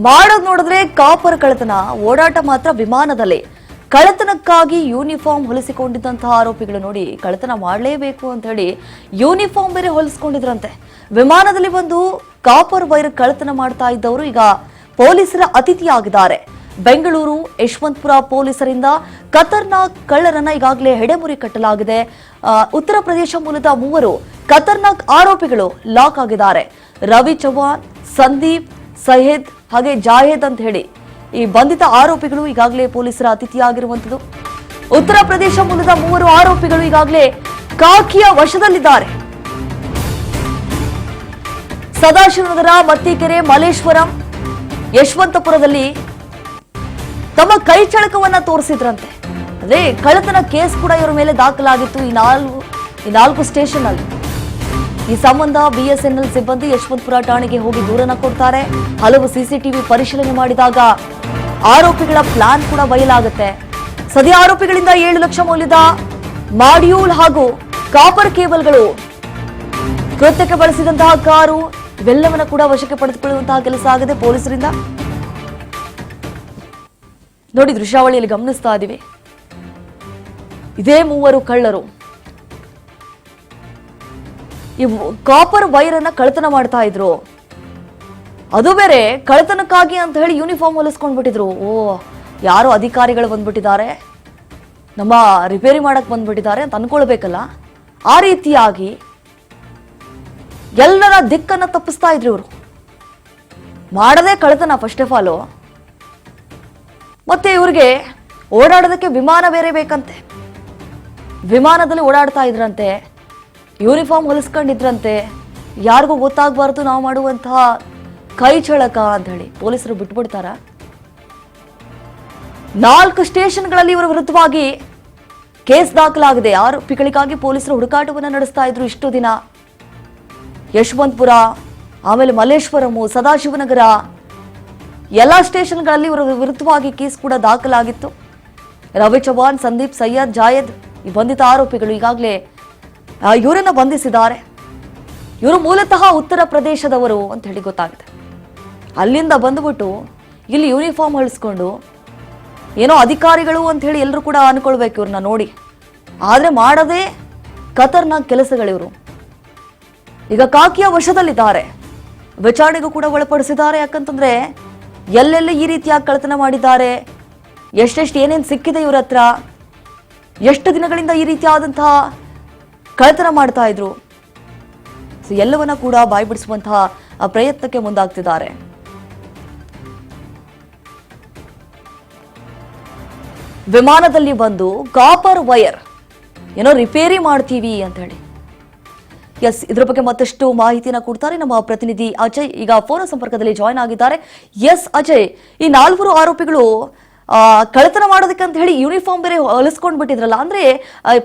ಮಾಡೋದ್ ನೋಡಿದ್ರೆ ಕಾಪರ್ ಕಳ್ಳತನ, ಓಡಾಟ ಮಾತ್ರ ವಿಮಾನದಲ್ಲೇ. ಕಳ್ಳತನಕ್ಕಾಗಿ ಯೂನಿಫಾರ್ಮ್ ಹೊಲಿಸಿಕೊಂಡಿದ್ದಂತಹ ಆರೋಪಿಗಳು ನೋಡಿ ಕಳ್ಳತನ ಮಾಡಲೇಬೇಕು ಅಂತ ಹೇಳಿ ಯೂನಿಫಾರ್ಮ್ ಬೇರೆ ಹೊಲಿಸಿಕೊಂಡಿದ್ರಂತೆ. ವಿಮಾನದಲ್ಲಿ ಬಂದು ಕಾಪರ್ ವೈರ್ ಕಳ್ಳತನ ಮಾಡ್ತಾ ಇದ್ದವರು ಈಗ ಪೊಲೀಸರ ಅತಿಥಿಯಾಗಿದ್ದಾರೆ. ಬೆಂಗಳೂರು ಯಶವಂತಪುರ ಪೊಲೀಸರಿಂದ ಖತರ್ನಾಕ್ ಕಳ್ಳರನ್ನ ಈಗಾಗಲೇ ಹೆಡೆಮುರಿ ಕಟ್ಟಲಾಗಿದೆ. ಉತ್ತರ ಪ್ರದೇಶ ಮೂಲದ 3 ಖತರ್ನಾಕ್ ಆರೋಪಿಗಳು ಲಾಕ್ ಆಗಿದ್ದಾರೆ. ರವಿ ಚೌಹಾಣ್, ಸಂದೀಪ್, ಸೈಯದ್ ಹಾಗೆ ಜಾಯದ್ ಅಂತ ಹೇಳಿ ಈ ಬಂಧಿತ ಆರೋಪಿಗಳು ಈಗಾಗಲೇ ಪೊಲೀಸರ ಅತಿಥಿಯಾಗಿರುವಂತದ್ದು. ಉತ್ತರ ಪ್ರದೇಶ ಮೂಲದ 3 ಆರೋಪಿಗಳು ಈಗಾಗಲೇ ಕಾಕಿಯ ವಶದಲ್ಲಿದ್ದಾರೆ. ಸದಾಶಿವನಗರ, ಮತ್ತಿಕೆರೆ, ಮಲ್ಲೇಶ್ವರಂ, ಯಶವಂತಪುರದಲ್ಲಿ ತಮ್ಮ ಕೈ ಚಳಕವನ್ನ ತೋರಿಸಿದ್ರಂತೆ. ಅದೇ ಕಳ್ಳತನ ಕೇಸ್ ಕೂಡ ಇವರ ಮೇಲೆ ದಾಖಲಾಗಿತ್ತು ಈ ನಾಲ್ಕು ಸ್ಟೇಷನ್ ಅಲ್ಲಿ. ಈ ಸಂಬಂಧ ಬಿಎಸ್ಎನ್ಎಲ್ ಸಿಬ್ಬಂದಿ ಯಶವಂತಪುರ ಠಾಣೆಗೆ ಹೋಗಿ ದೂರನ್ನ ಕೊಡ್ತಾರೆ. ಹಲವು ಸಿಸಿಟಿವಿ ಪರಿಶೀಲನೆ ಮಾಡಿದಾಗ ಆರೋಪಿಗಳ ಪ್ಲಾನ್ ಕೂಡ ಬಯಲಾಗುತ್ತೆ. ಸದ್ಯ ಆರೋಪಿಗಳಿಂದ 7 ಲಕ್ಷ ಮೌಲ್ಯದ ಮಾಡ್ಯೂಲ್ ಹಾಗೂ ಕಾಪರ್ ಕೇಬಲ್ಗಳು, ಕೃತ್ಯಕ್ಕೆ ಬಳಸಿದಂತಹ ಕಾರು ಇವೆಲ್ಲವನ್ನ ಕೂಡ ವಶಕ್ಕೆ ಪಡೆದುಕೊಳ್ಳುವಂತಹ ಕೆಲಸ ಆಗಿದೆ ಪೊಲೀಸರಿಂದ. ನೋಡಿ, ದೃಶ್ಯಾವಳಿಯಲ್ಲಿ ಗಮನಿಸ್ತಾ ಇದೀವಿ. ಇದೇ 3 ಕಳ್ಳರು ಈ ಕಾಪರ್ ವೈರ್ ಅನ್ನ ಕಳ್ಳತನ ಮಾಡ್ತಾ ಇದ್ರು. ಅದು ಬೇರೆ ಕಳ್ಳತನಕ್ಕಾಗಿ ಅಂತ ಹೇಳಿ ಯೂನಿಫಾರ್ಮ್ ಹೊಲಿಸ್ಕೊಂಡ್ಬಿಟ್ಟಿದ್ರು. ಯಾರೋ ಅಧಿಕಾರಿಗಳು ಬಂದ್ಬಿಟ್ಟಿದ್ದಾರೆ, ನಮ್ಮ ರಿಪೇರಿ ಮಾಡಕ್ ಬಂದ್ಬಿಟ್ಟಿದ್ದಾರೆ ಅಂತ ಅನ್ಕೊಳ್ಬೇಕಲ್ಲ. ಆ ರೀತಿಯಾಗಿ ಎಲ್ಲರ ದಿಕ್ಕನ್ನ ತಪ್ಪಿಸ್ತಾ ಇದ್ರು ಇವರು. ಮಾಡದೇ ಕಳ್ಳತನ ಫಸ್ಟ್ ಆಫ್ ಆಲ್. ಮತ್ತೆ ಇವ್ರಿಗೆ ಓಡಾಡೋದಕ್ಕೆ ವಿಮಾನ ಬೇರೆ ಬೇಕಂತೆ. ವಿಮಾನದಲ್ಲಿ ಓಡಾಡ್ತಾ ಇದ್ರಂತೆ, ಯೂನಿಫಾರ್ಮ್ ಹೊಲಿಸ್ಕೊಂಡಿದ್ರಂತೆ. ಯಾರಿಗೂ ಗೊತ್ತಾಗಬಾರ್ದು ನಾವು ಮಾಡುವಂತಹ ಕೈ ಚಳಕ ಅಂತ ಹೇಳಿ ಪೊಲೀಸರು ಬಿಟ್ಬಿಡ್ತಾರ? 4 ಸ್ಟೇಷನ್ಗಳಲ್ಲಿ ಇವರ ವಿರುದ್ಧವಾಗಿ ಕೇಸ್ ದಾಖಲಾಗಿದೆ. ಆರೋಪಿಗಳಿಗಾಗಿ ಪೊಲೀಸರು ಹುಡುಕಾಟವನ್ನು ನಡೆಸ್ತಾ ಇದ್ರು ಇಷ್ಟು ದಿನ. ಯಶವಂತಪುರ, ಆಮೇಲೆ ಮಲ್ಲೇಶ್ವರಂ, ಸದಾಶಿವನಗರ ಎಲ್ಲಾ ಸ್ಟೇಷನ್ಗಳಲ್ಲಿ ಇವರ ವಿರುದ್ಧವಾಗಿ ಕೇಸ್ ಕೂಡ ದಾಖಲಾಗಿತ್ತು. ರವಿ ಚೌಹಾಣ್, ಸಂದೀಪ್, ಸೈಯದ್, ಜಾಯದ್ ಈ ಬಂಧಿತ ಆರೋಪಿಗಳು ಈಗಾಗಲೇ ಇವರನ್ನ ಬಂಧಿಸಿದ್ದಾರೆ. ಇವರು ಮೂಲತಃ ಉತ್ತರ ಪ್ರದೇಶದವರು ಅಂತ ಹೇಳಿ ಗೊತ್ತಾಗಿದೆ. ಅಲ್ಲಿಂದ ಬಂದ್ಬಿಟ್ಟು ಇಲ್ಲಿ ಯೂನಿಫಾರ್ಮ್ ಹೊಲಿಸ್ಕೊಂಡು ಏನೋ ಅಧಿಕಾರಿಗಳು ಅಂತ ಹೇಳಿ ಎಲ್ಲರೂ ಕೂಡ ಅನ್ಕೊಳ್ಬೇಕು ಇವ್ರನ್ನ ನೋಡಿ. ಆದ್ರೆ ಮಾಡದೇ ಖತರ್ನಾಕ್ ಕೆಲಸಗಳಿವರು. ಈಗ ಕಾಕಿಯ ವಶದಲ್ಲಿದ್ದಾರೆ, ವಿಚಾರಣೆಗೂ ಕೂಡ ಒಳಪಡಿಸಿದ್ದಾರೆ. ಯಾಕಂತಂದ್ರೆ ಎಲ್ಲೆಲ್ಲಿ ಈ ರೀತಿಯಾಗಿ ಕಳ್ಳತನ ಮಾಡಿದ್ದಾರೆ, ಎಷ್ಟೆಷ್ಟು ಏನೇನು ಸಿಕ್ಕಿದೆ ಇವ್ರ ಹತ್ರ, ಎಷ್ಟು ದಿನಗಳಿಂದ ಈ ರೀತಿಯಾದಂತಹ ಕಳ್ಳತನ ಮಾಡ್ತಾ ಇದ್ರು, ಎಲ್ಲವನ್ನ ಕೂಡ ಬಾಯ್ಬಿಡಿಸುವಂತಹ ಪ್ರಯತ್ನಕ್ಕೆ ಮುಂದಾಗ್ತಿದ್ದಾರೆ. ವಿಮಾನದಲ್ಲಿ ಬಂದು ಕಾಪರ್ ವೈರ್ ಏನೋ ರಿಪೇರಿ ಮಾಡ್ತೀವಿ ಅಂತ ಹೇಳಿ. ಎಸ್, ಇದ್ರ ಬಗ್ಗೆ ಮತ್ತಷ್ಟು ಮಾಹಿತಿನ ಕೊಡ್ತಾರೆ ನಮ್ಮ ಪ್ರತಿನಿಧಿ ಅಜಯ್. ಈಗ ಫೋನ್ ಸಂಪರ್ಕದಲ್ಲಿ ಜಾಯ್ನ್ ಆಗಿದ್ದಾರೆ. ಎಸ್ ಅಜಯ್, ಈ 4 ಆರೋಪಿಗಳು ಕಳ್ಳತನ ಮಾಡೋದಕ್ಕೆ ಅಂತ ಹೇಳಿ ಯೂನಿಫಾರ್ಮ್ ಬೇರೆ ಹೊಲಿಸ್ಕೊಂಡ್ ಬಿಟ್ಟಿದ್ರಲ್ಲ, ಅಂದ್ರೆ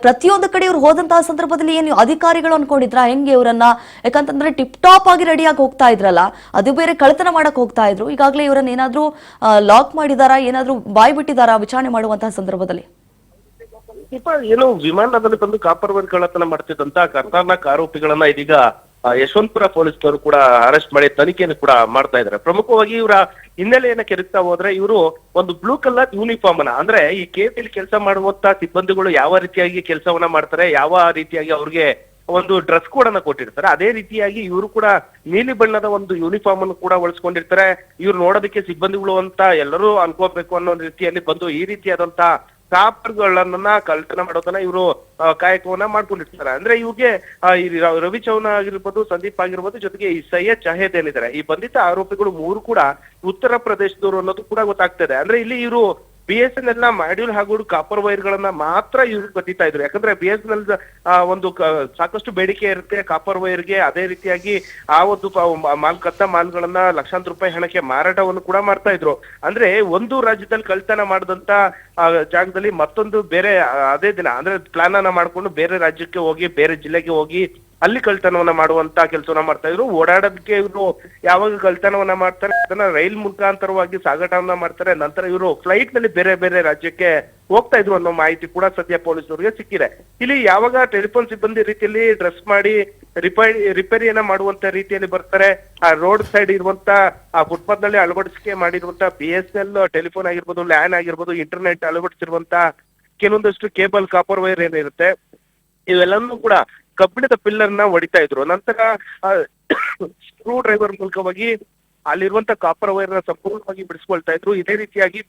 ಪ್ರತಿಯೊಂದು ಕಡೆ ಇವ್ರು ಹೋದಂತಹ ಸಂದರ್ಭದಲ್ಲಿ ಏನು ಅಧಿಕಾರಿಗಳು ಅನ್ಕೊಂಡಿದ್ರ ಹೆಂಗೆ ಇವರನ್ನ? ಯಾಕಂತಂದ್ರೆ ಟಿಪ್ ಟಾಪ್ ಆಗಿ ರೆಡಿಯಾಗಿ ಹೋಗ್ತಾ ಇದ್ರಲ್ಲ, ಅದು ಬೇರೆ ಕಳ್ಳತನ ಮಾಡಕ್ ಹೋಗ್ತಾ ಇದ್ರು. ಈಗಾಗಲೇ ಇವರನ್ನ ಏನಾದ್ರೂ ಲಾಕ್ ಮಾಡಿದಾರಾ, ಏನಾದ್ರೂ ಬಾಯ್ ಬಿಟ್ಟಿದಾರಾ ವಿಚಾರಣೆ ಮಾಡುವಂತಹ ಸಂದರ್ಭದಲ್ಲಿ? ಏನು ವಿಮಾನದಲ್ಲಿ ಬಂದು ಕಾಪರ್ ವೈರ್ ಕಳ್ಳತನ ಮಾಡ್ತಿದ್ದಂತ ಖತರ್ನಾಕ್ ಆರೋಪಿಗಳನ್ನ ಇದೀಗ ಯಶವಂತಪುರ ಪೊಲೀಸರು ಕೂಡ ಅರೆಸ್ಟ್ ಮಾಡಿ ತನಿಖೆಯನ್ನು ಕೂಡ ಮಾಡ್ತಾ ಇದ್ದಾರೆ. ಪ್ರಮುಖವಾಗಿ ಇವರ ಹಿನ್ನೆಲೆಯನ್ನ ಕೆರಕ್ತಾ ಹೋದ್ರೆ ಇವರು ಒಂದು ಬ್ಲೂ ಕಲರ್ ಯೂನಿಫಾರ್ಮ್ ಅನ್ನ, ಅಂದ್ರೆ ಈ ಕೆಪಿಎಲ್ ಕೆಲಸ ಮಾಡುವಂತ ಸಿಬ್ಬಂದಿಗಳು ಯಾವ ರೀತಿಯಾಗಿ ಕೆಲಸವನ್ನ ಮಾಡ್ತಾರೆ, ಯಾವ ರೀತಿಯಾಗಿ ಅವ್ರಿಗೆ ಒಂದು ಡ್ರೆಸ್ ಕೋಡ್ ಅನ್ನ ಕೊಟ್ಟಿರ್ತಾರೆ, ಅದೇ ರೀತಿಯಾಗಿ ಇವರು ಕೂಡ ನೀಲಿ ಬಣ್ಣದ ಒಂದು ಯೂನಿಫಾರ್ಮ್ ಅನ್ನು ಕೂಡ ಬಳಸ್ಕೊಂಡಿರ್ತಾರೆ. ಇವ್ರು ನೋಡೋದಕ್ಕೆ ಸಿಬ್ಬಂದಿಗಳು ಅಂತ ಎಲ್ಲರೂ ಅನ್ಕೋಬೇಕು ಅನ್ನೋ ರೀತಿಯಲ್ಲಿ ಬಂದು ಈ ರೀತಿಯಾದಂತ ಕಾಪರ್ಗಳನ್ನ ಕಳ್ಳತನ ಮಾಡೋದನ್ನ ಇವರು ಕಾಯಕವನ್ನ ಮಾಡ್ಕೊಂಡಿರ್ತಾರೆ. ಅಂದ್ರೆ ಇವ್ರಿಗೆ ರವಿ ಚೌಹಾಣ್ ಆಗಿರ್ಬೋದು, ಸಂದೀಪ್ ಆಗಿರ್ಬೋದು, ಜೊತೆಗೆ ಈ ಸೈಯದ್, ಜಾಯದ್ ಏನಿದ್ದಾರೆ ಈ ಬಂಧಿತ ಆರೋಪಿಗಳು 3 ಕೂಡ ಉತ್ತರ ಪ್ರದೇಶದವರು ಅನ್ನೋದು ಕೂಡ ಗೊತ್ತಾಗ್ತದೆ. ಅಂದ್ರೆ ಇಲ್ಲಿ ಇವರು ಬಿಎಸ್ಎನ್ಎಲ್ ನ ಮಾಡ್ಯೂಲ್ ಹಾಗೂ ಕಾಪರ್ ವೈರ್ ಗಳನ್ನ ಮಾತ್ರ ಇವ್ರು ಕದೀತಾ ಇದ್ರು. ಯಾಕಂದ್ರೆ ಬಿಎಸ್ಎನ್ಎಲ್ ಒಂದು ಸಾಕಷ್ಟು ಬೇಡಿಕೆ ಇರುತ್ತೆ ಕಾಪರ್ ವೈರ್ಗೆ. ಅದೇ ರೀತಿಯಾಗಿ ಆ ಒಂದು ಕತ್ತ ಮಾಲ್ಗಳನ್ನ ಲಕ್ಷಾಂತರ ರೂಪಾಯಿ ಹಣಕ್ಕೆ ಮಾರಾಟವನ್ನು ಕೂಡ ಮಾಡ್ತಾ ಇದ್ರು. ಅಂದ್ರೆ ಒಂದು ರಾಜ್ಯದಲ್ಲಿ ಕಳ್ಳತನ ಮಾಡಿದಂತ ಜಾಗದಲ್ಲಿ ಮತ್ತೊಂದು ಬೇರೆ ಅದೇ ದಿನ ಅಂದ್ರೆ ಪ್ಲಾನ್ ಅನ್ನ ಮಾಡ್ಕೊಂಡು ಬೇರೆ ರಾಜ್ಯಕ್ಕೆ ಹೋಗಿ, ಬೇರೆ ಜಿಲ್ಲೆಗೆ ಹೋಗಿ ಅಲ್ಲಿ ಕಳ್ಳತನವನ್ನ ಮಾಡುವಂತ ಕೆಲಸವನ್ನ ಮಾಡ್ತಾ ಇದ್ರು. ಓಡಾಡೋದಕ್ಕೆ ಇವರು ಯಾವಾಗ ಕಳ್ಳತನವನ್ನ ಮಾಡ್ತಾರೆ ಅದನ್ನ ರೈಲ್ ಮುಖಾಂತರವಾಗಿ ಸಾಗಾಟವನ್ನ ಮಾಡ್ತಾರೆ. ನಂತರ ಇವರು ಫ್ಲೈಟ್ ನಲ್ಲಿ ಬೇರೆ ಬೇರೆ ರಾಜ್ಯಕ್ಕೆ ಹೋಗ್ತಾ ಇದ್ರು ಅನ್ನೋ ಮಾಹಿತಿ ಕೂಡ ಸದ್ಯ ಪೊಲೀಸರಿಗೆ ಸಿಕ್ಕಿದೆ. ಇಲ್ಲಿ ಯಾವಾಗ ಟೆಲಿಫೋನ್ ಸಿಬ್ಬಂದಿ ರೀತಿಯಲ್ಲಿ ಡ್ರೆಸ್ ಮಾಡಿ ರಿಪೇರಿಯನ್ನ ಮಾಡುವಂತ ರೀತಿಯಲ್ಲಿ ಬರ್ತಾರೆ. ಆ ರೋಡ್ ಸೈಡ್ ಇರುವಂತ ಆ ಫುಟ್ಪಾತ್ ನಲ್ಲಿ ಅಳವಡಿಕೆ ಮಾಡಿರುವಂತ BSNL ಟೆಲಿಫೋನ್ ಆಗಿರ್ಬೋದು, ಲ್ಯಾನ್ ಆಗಿರ್ಬೋದು, ಇಂಟರ್ನೆಟ್ ಅಳವಡಿಸಿರುವಂತ ಕೆಲವೊಂದಷ್ಟು ಕೇಬಲ್, ಕಾಪರ್ ವೈರ್ ಏನಿರುತ್ತೆ ಇವೆಲ್ಲನೂ ಕೂಡ ಕಬ್ಬಿಣದ ಪಿಲ್ಲರ್ ನ ಹೊಡಿತಾ ಇದ್ರು. ನಂತರ ಸ್ಕ್ರೂ ಡ್ರೈವರ್ ಮೂಲಕವಾಗಿ ಅಲ್ಲಿರುವಂತ ಕಾಪರ್ ವೈರ್ ನ ಸಂಪೂರ್ಣವಾಗಿ ಬಿಡಿಸ್ಕೊಳ್ತಾ ಇದ್ರು. ಇದೇ ರೀತಿಯಾಗಿ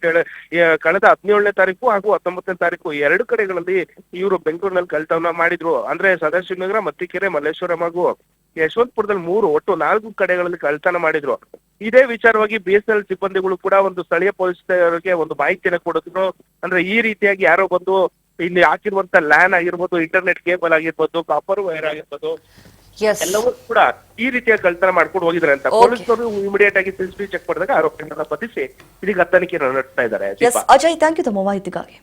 ಕಳೆದ 17ನೇ ತಾರೀಕು ಹಾಗೂ 19ನೇ ತಾರೀಕು 2 ಕಡೆಗಳಲ್ಲಿ ಇವರು ಬೆಂಗಳೂರಿನಲ್ಲಿ ಕಳ್ತನ ಮಾಡಿದ್ರು. ಅಂದ್ರೆ ಸದಾಶಿವನಗರ, ಮತ್ತಿಕೆರೆ, ಮಲ್ಲೇಶ್ವರಂ ಹಾಗೂ ಯಶವಂತಪುರದಲ್ಲಿ ಒಟ್ಟು 4 ಕಡೆಗಳಲ್ಲಿ ಕಳ್ತನ ಮಾಡಿದ್ರು. ಇದೇ ವಿಚಾರವಾಗಿ BSNL ಸಿಬ್ಬಂದಿಗಳು ಕೂಡ ಒಂದು ಸ್ಥಳೀಯ ಪೊಲೀಸರಿಗೆ ಒಂದು ಮಾಹಿತಿಯನ್ನು ಕೊಡಿದ್ರು. ಅಂದ್ರೆ ಈ ರೀತಿಯಾಗಿ ಯಾರೋ ಬಂದು ಇಲ್ಲಿ ಹಾಕಿರುವಂತ ಲ್ಯಾನ್ ಆಗಿರ್ಬೋದು, ಇಂಟರ್ನೆಟ್ ಕೇಬಲ್ ಆಗಿರ್ಬೋದು, ಕಾಪರ್ ವೈರ್ ಆಗಿರ್ಬೋದು, ಎಲ್ಲವೂ ಕೂಡ ಈ ರೀತಿಯ ಕಳ್ತನ ಮಾಡ್ಕೊಂಡು ಹೋಗಿದ್ರೆ ಅಂತ ಪೊಲೀಸರು ಇಮಿಡಿಯೇಟ್ ಆಗಿ CCTV ಚೆಕ್ ಮಾಡಿದಾಗ ಆರೋಪಿಗಳನ್ನ ಬಂಧಿಸಿ ಇದೀಗ ತನಿಖೆ ನಡೆಸ್ತಾ ಇದ್ದಾರೆ. ಅಜಯ್, ಥ್ಯಾಂಕ್ ಯು ತಮ್ಮ ಮಾಹಿತಿಗಾಗಿ.